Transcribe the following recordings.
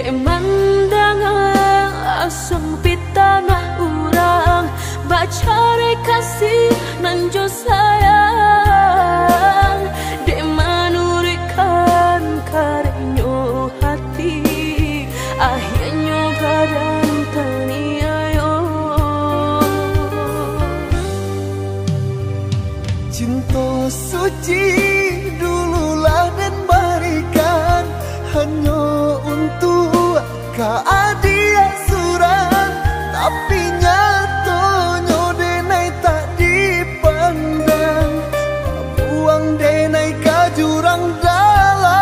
dek mandangan sempit tanah urang bacare kasih nanjo sayang dek manurikan karenyo hati akhirnya badan taniayo cinta suci dululah dan berikan hanya untuk keadilan surang tapi nyatonya denai tak dipandang buang denai ke jurang dalam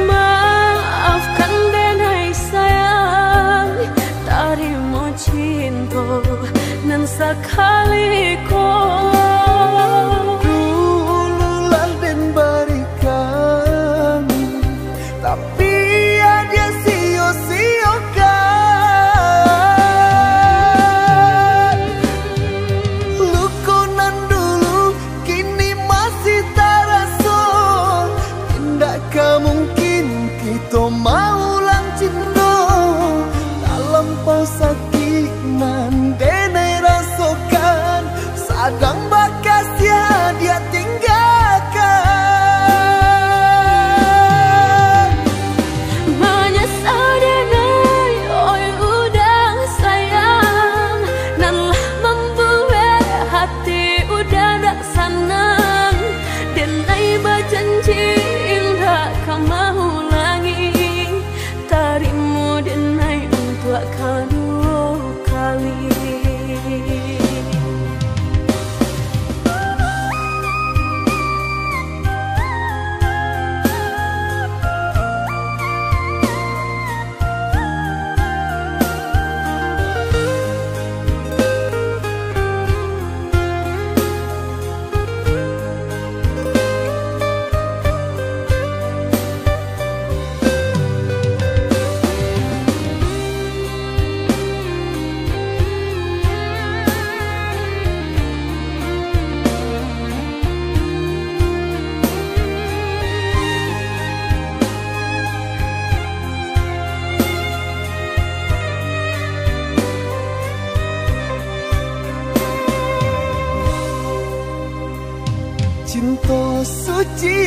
maafkan denai sayang tarimo cinta nan sekali kau dululah dan berikan tapi dia sia-siakan lukunan dulu kini masih terasa tidak mungkin kita mau ulang cinta dalam sakit nan denai rasakan sadang bakasnya dia tinggalkan menyesal denai oi udah sayang nan lah membuat hati udah tak senang denai berjanji indah kau mau ulangi tarimu denai untuk kedua kali. cinta suci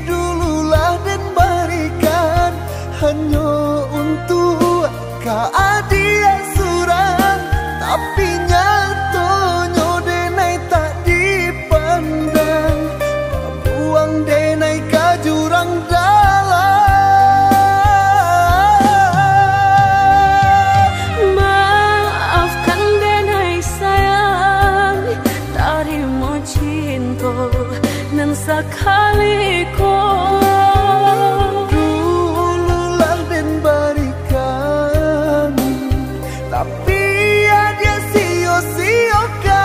dululah dan berikan hanya untuk keadilan surang tapi nyatonya denai tak dipandang buang denai ke jurang dalam maafkan denai sayang tarimo cinta nan sekali kau dululah dan berikan tapi dia sia-siakan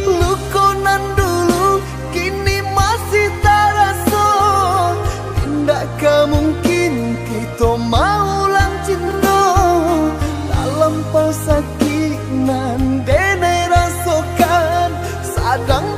lukunan dulu kini masih terasa tidak mungkin kita mau ulang cinta dalam sakit nan denai rasakan sadang